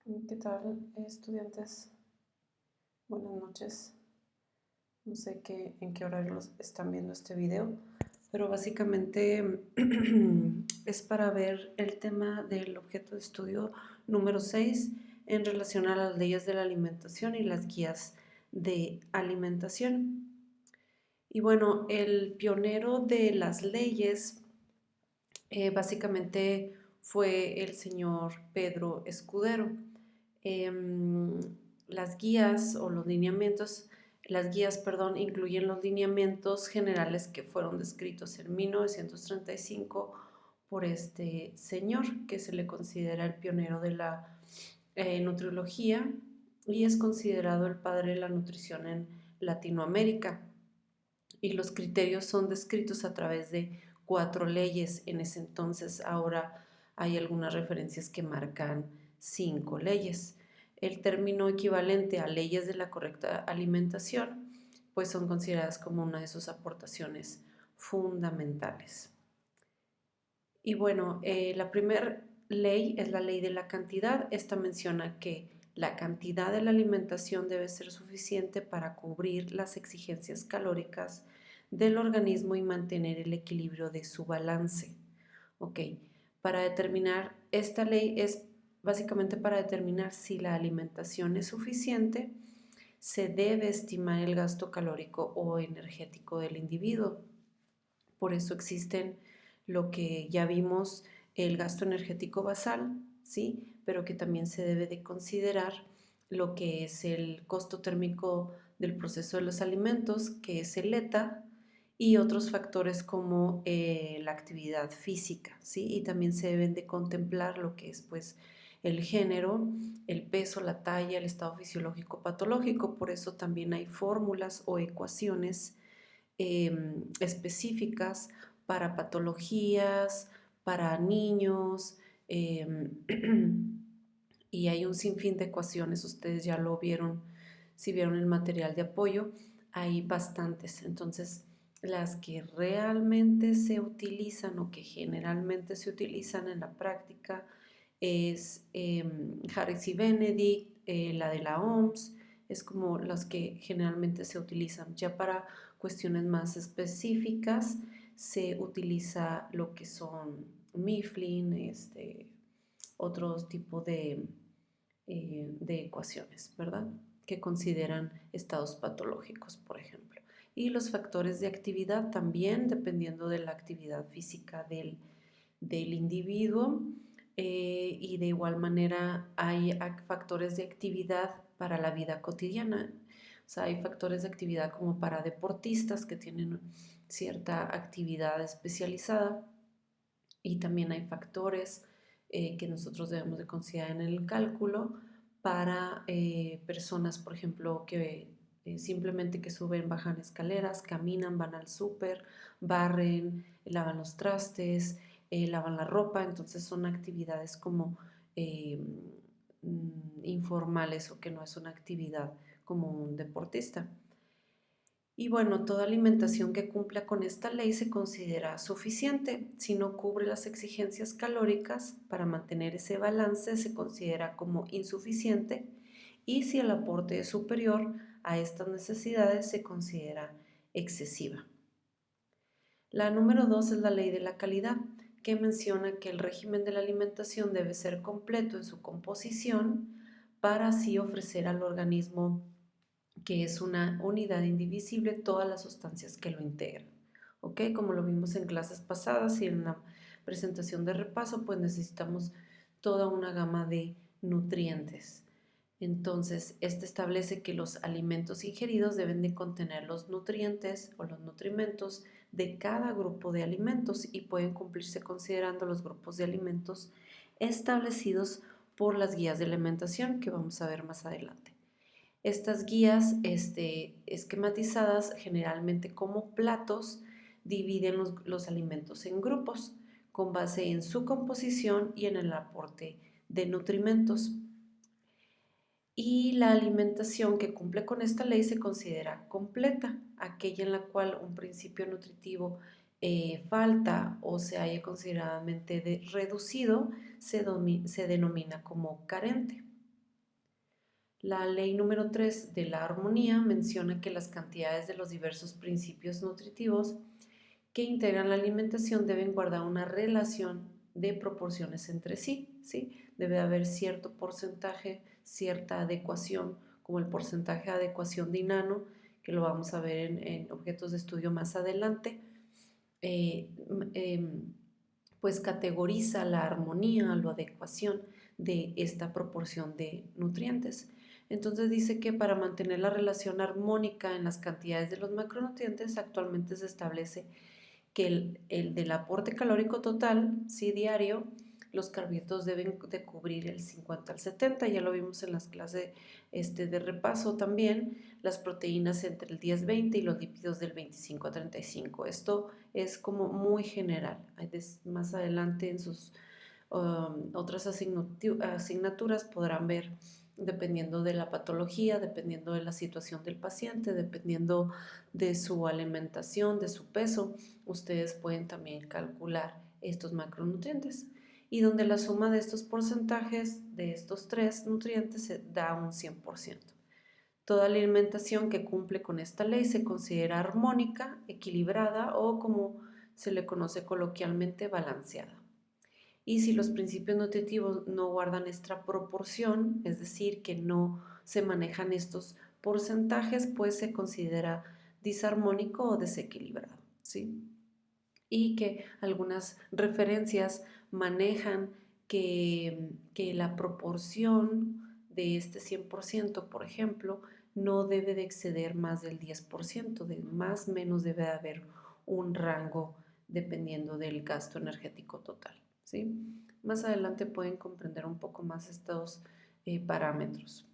¿Qué tal, estudiantes? Buenas noches. No sé en qué horario están viendo este video, pero básicamente es para ver el tema del objeto de estudio número 6 en relación a las leyes de la alimentación y las guías de alimentación. Y bueno, el pionero de las leyes básicamente fue el señor Pedro Escudero. Em, las guías o los lineamientos, las guías, perdón, incluyen los lineamientos generales que fueron descritos en 1935 por este señor, que se le considera el pionero de la nutriología y es considerado el padre de la nutrición en Latinoamérica. Y los criterios son descritos a través de 4 leyes en ese entonces. Ahora hay algunas referencias que marcan 5 leyes. El término equivalente a leyes de la correcta alimentación pues son consideradas como una de sus aportaciones fundamentales. Y bueno, la primera ley es la ley de la cantidad. Esta menciona que la cantidad de la alimentación debe ser suficiente para cubrir las exigencias calóricas del organismo y mantener el equilibrio de su balance. Ok, para determinar, esta ley es básicamente para determinar si la alimentación es suficiente, se debe estimar el gasto calórico o energético del individuo. Por eso existen lo que ya vimos, el gasto energético basal, ¿sí? Pero que también se debe de considerar lo que es el costo térmico del proceso de los alimentos, que es el ETA, y otros factores como la actividad física, ¿sí? Y también se deben de contemplar lo que es, pues, el género, el peso, la talla, el estado fisiológico patológico. Por eso también hay fórmulas o ecuaciones específicas para patologías, para niños, eh, y hay un sinfín de ecuaciones, ustedes ya lo vieron, si vieron el material de apoyo, hay bastantes. Entonces, las que realmente se utilizan o que generalmente se utilizan en la práctica es Harris y Benedict, la de la OMS, es como las que generalmente se utilizan. Ya para cuestiones más específicas se utiliza lo que son Mifflin, otros tipos de ecuaciones, ¿verdad? Que consideran estados patológicos, por ejemplo. Y los factores de actividad también, dependiendo de la actividad física del individuo. Y de igual manera hay factores de actividad para la vida cotidiana. O sea, hay factores de actividad como para deportistas que tienen cierta actividad especializada y también hay factores que nosotros debemos de considerar en el cálculo para personas, por ejemplo, que simplemente que suben, bajan escaleras, caminan, van al súper, barren, lavan los trastes, lavan la ropa. Entonces son actividades como eh, informales o que no es una actividad como un deportista. Y bueno, toda alimentación que cumpla con esta ley se considera suficiente. Si no cubre las exigencias calóricas para mantener ese balance, se considera como insuficiente. Y si el aporte es superior a estas necesidades, se considera excesiva. La número 2 es la ley de la calidad, que menciona que el régimen de la alimentación debe ser completo en su composición para así ofrecer al organismo, que es una unidad indivisible, todas las sustancias que lo integran. ¿Ok? Como lo vimos en clases pasadas y en la presentación de repaso, pues necesitamos toda una gama de nutrientes. Entonces, este establece que los alimentos ingeridos deben de contener los nutrientes o los nutrimentos de cada grupo de alimentos y pueden cumplirse considerando los grupos de alimentos establecidos por las guías de alimentación que vamos a ver más adelante. Estas guías esquematizadas generalmente como platos dividen los alimentos en grupos con base en su composición y en el aporte de nutrimentos. Y la alimentación que cumple con esta ley se considera completa, aquella en la cual un principio nutritivo falta o se haya considerablemente reducido se denomina como carente. La ley número 3 de la armonía menciona que las cantidades de los diversos principios nutritivos que integran la alimentación deben guardar una relación de proporciones entre sí, ¿sí? Debe haber cierto porcentaje, cierta adecuación, como el porcentaje de adecuación de Inano, que lo vamos a ver en objetos de estudio más adelante, eh, eh, pues categoriza la armonía, la adecuación de esta proporción de nutrientes. Entonces dice que para mantener la relación armónica en las cantidades de los macronutrientes, actualmente se establece que el del aporte calórico total, sí, diario, los carbohidratos deben de cubrir el 50 al 70, ya lo vimos en las clases de repaso también, las proteínas entre el 10-20 y los lípidos del 25 a 35. Esto es como muy general. Más adelante en sus otras asignaturas podrán ver, dependiendo de la patología, dependiendo de la situación del paciente, dependiendo de su alimentación, de su peso, ustedes pueden también calcular estos macronutrientes y donde la suma de estos porcentajes de estos tres nutrientes se da un 100%. Toda alimentación que cumple con esta ley se considera armónica, equilibrada o, como se le conoce coloquialmente, balanceada. Y si los principios nutritivos no guardan esta proporción, es decir, que no se manejan estos porcentajes, pues se considera disarmónico o desequilibrado, ¿sí? Y que algunas referencias manejan que la proporción de este 100%, por ejemplo, no debe de exceder más del 10%, de más o menos debe de haber un rango dependiendo del gasto energético total, ¿sí? Más adelante pueden comprender un poco más estos parámetros.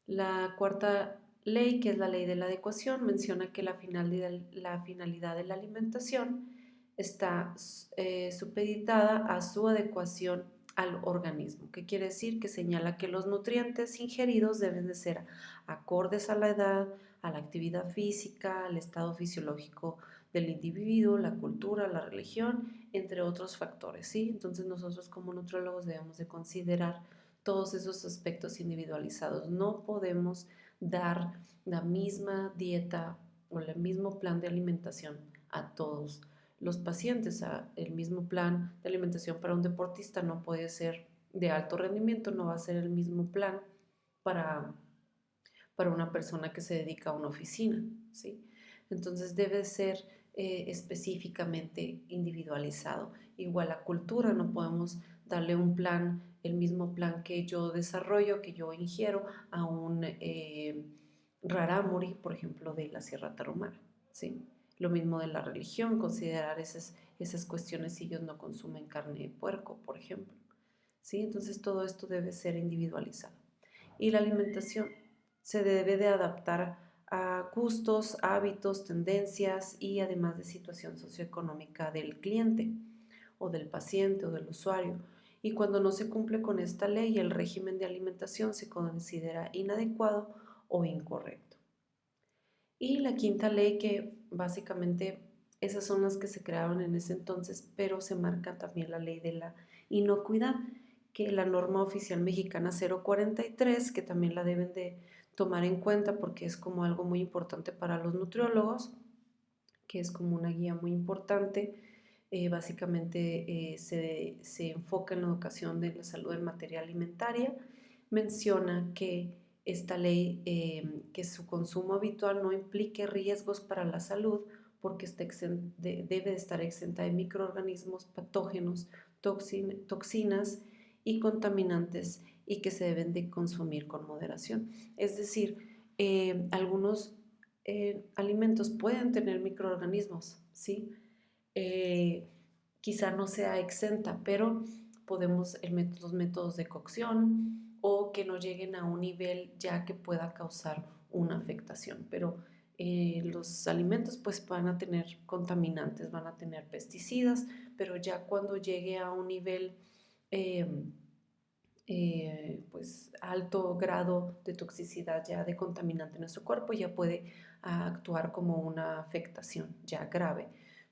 La cuarta ley, que es la ley de la adecuación, menciona que la finalidad de la alimentación está supeditada a su adecuación al organismo. ¿Qué quiere decir? Que señala que los nutrientes ingeridos deben de ser acordes a la edad, a la actividad física, al estado fisiológico del individuo, la cultura, la religión, entre otros factores, ¿sí? Entonces nosotros como nutriólogos debemos de considerar todos esos aspectos individualizados. No podemos dar la misma dieta o el mismo plan de alimentación a todos los pacientes. El mismo plan de alimentación para un deportista no puede ser de alto rendimiento, no va a ser el mismo plan para, para una persona que se dedica a una oficina, ¿sí? Entonces debe ser específicamente individualizado. Igual la cultura, no podemos darle un plan, el mismo plan que yo desarrollo, que yo ingiero a un rarámuri, por ejemplo, de la Sierra Tarahumara, ¿sí? Lo mismo de la religión, considerar esas cuestiones si ellos no consumen carne de puerco, por ejemplo, ¿sí? Entonces todo esto debe ser individualizado. Y la alimentación se debe de adaptar a gustos, hábitos, tendencias y además de situación socioeconómica del cliente o del paciente o del usuario. Y cuando no se cumple con esta ley, el régimen de alimentación se considera inadecuado o incorrecto. Y la quinta ley, que básicamente esas son las que se crearon en ese entonces, pero se marca también la ley de la inocuidad, que la norma oficial mexicana 043, que también la deben de tomar en cuenta porque es como algo muy importante para los nutriólogos, que es como una guía muy importante. Básicamente se enfoca en la educación de la salud en materia alimentaria. Menciona que esta ley, que su consumo habitual no implique riesgos para la salud porque debe de estar exenta de microorganismos patógenos, toxinas y contaminantes y que se deben de consumir con moderación. Es decir, algunos alimentos pueden tener microorganismos, ¿sí? Eh, Quizá no sea exenta, pero podemos, los métodos de cocción o que no lleguen a un nivel ya que pueda causar una afectación, pero los alimentos pues van a tener contaminantes, van a tener pesticidas, pero ya cuando llegue a un nivel eh, pues alto grado de toxicidad ya de contaminante en nuestro cuerpo, ya puede actuar como una afectación ya grave,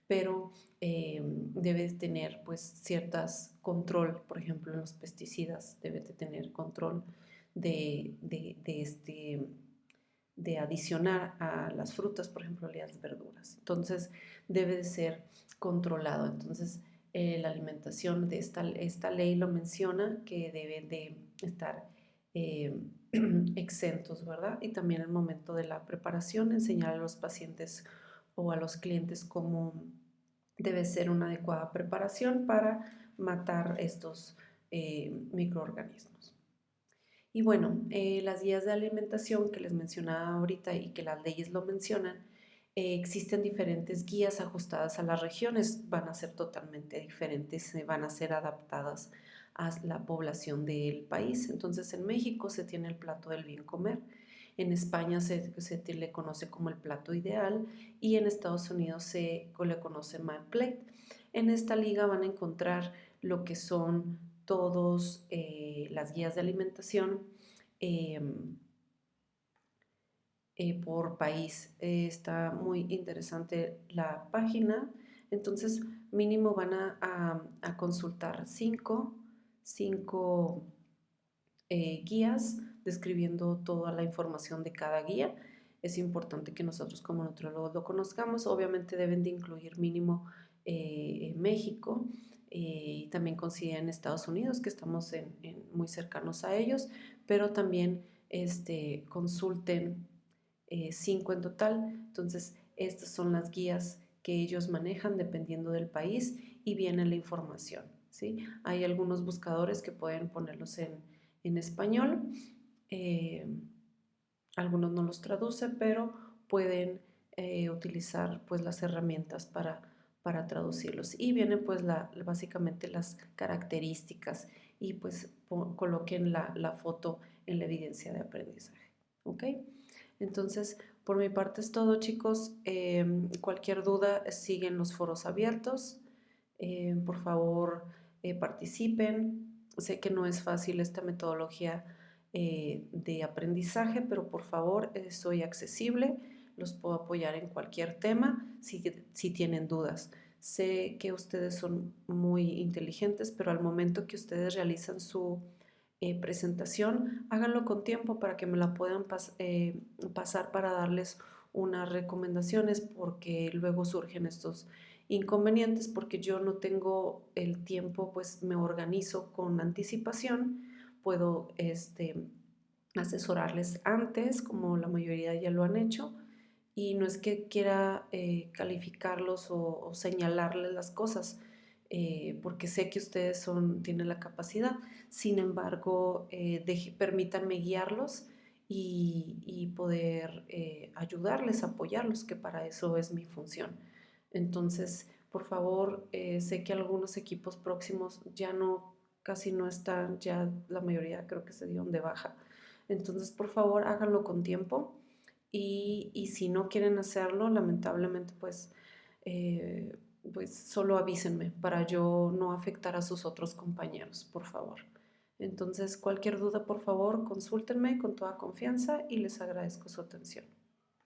pero debes tener pues ciertas control, por ejemplo en los pesticidas debes de tener control de de adicionar a las frutas, por ejemplo, las verduras. Entonces, debe de ser controlado. Entonces, la alimentación de esta ley lo menciona que deben de estar eh, exentos, ¿verdad? Y también el momento de la preparación, enseñar a los pacientes o a los clientes cómo debe ser una adecuada preparación para matar estos microorganismos. Y bueno, las guías de alimentación que les mencionaba ahorita y que las leyes lo mencionan, existen diferentes guías ajustadas a las regiones, van a ser totalmente diferentes, van a ser adaptadas a la población del país. Entonces en México se tiene el plato del bien comer, en España se le conoce como el plato ideal y en Estados Unidos se le conoce My Plate. En esta liga van a encontrar lo que son todas las guías de alimentación eh, por país. Está muy interesante la página. Entonces, mínimo van a consultar cinco guías describiendo toda la información de cada guía. Es importante que nosotros como nutriólogos lo conozcamos. Obviamente deben de incluir mínimo México y también consideren Estados Unidos, que estamos muy cercanos a ellos, pero también consulten 5 en total. Entonces, estas son las guías que ellos manejan dependiendo del país y viene la información, ¿sí? Hay algunos buscadores que pueden ponerlos en español, eh, algunos no los traduce, pero pueden utilizar pues las herramientas para traducirlos. Y vienen pues básicamente las características y pues coloquen la foto en la evidencia de aprendizaje. ¿Ok? Entonces, por mi parte es todo, chicos. Cualquier duda, siguen los foros abiertos. Por favor, participen. Sé que no es fácil esta metodología de aprendizaje, pero por favor, soy accesible. Los puedo apoyar en cualquier tema si tienen dudas. Sé que ustedes son muy inteligentes, pero al momento que ustedes realizan su presentación, háganlo con tiempo para que me la puedan pasar para darles unas recomendaciones, porque luego surgen estos inconvenientes porque yo no tengo el tiempo, pues me organizo con anticipación, puedo asesorarles antes, como la mayoría ya lo han hecho, y no es que quiera calificarlos o señalarles las cosas, porque sé que ustedes tienen la capacidad. Sin embargo, permítanme guiarlos y poder ayudarles, apoyarlos, que para eso es mi función. Entonces, por favor, sé que algunos equipos próximos ya no, casi no están, ya la mayoría creo que se dieron de baja. Entonces, por favor, háganlo con tiempo y si no quieren hacerlo, lamentablemente, pues solo avísenme para yo no afectar a sus otros compañeros, por favor. Entonces, cualquier duda, por favor, consúltenme con toda confianza y les agradezco su atención.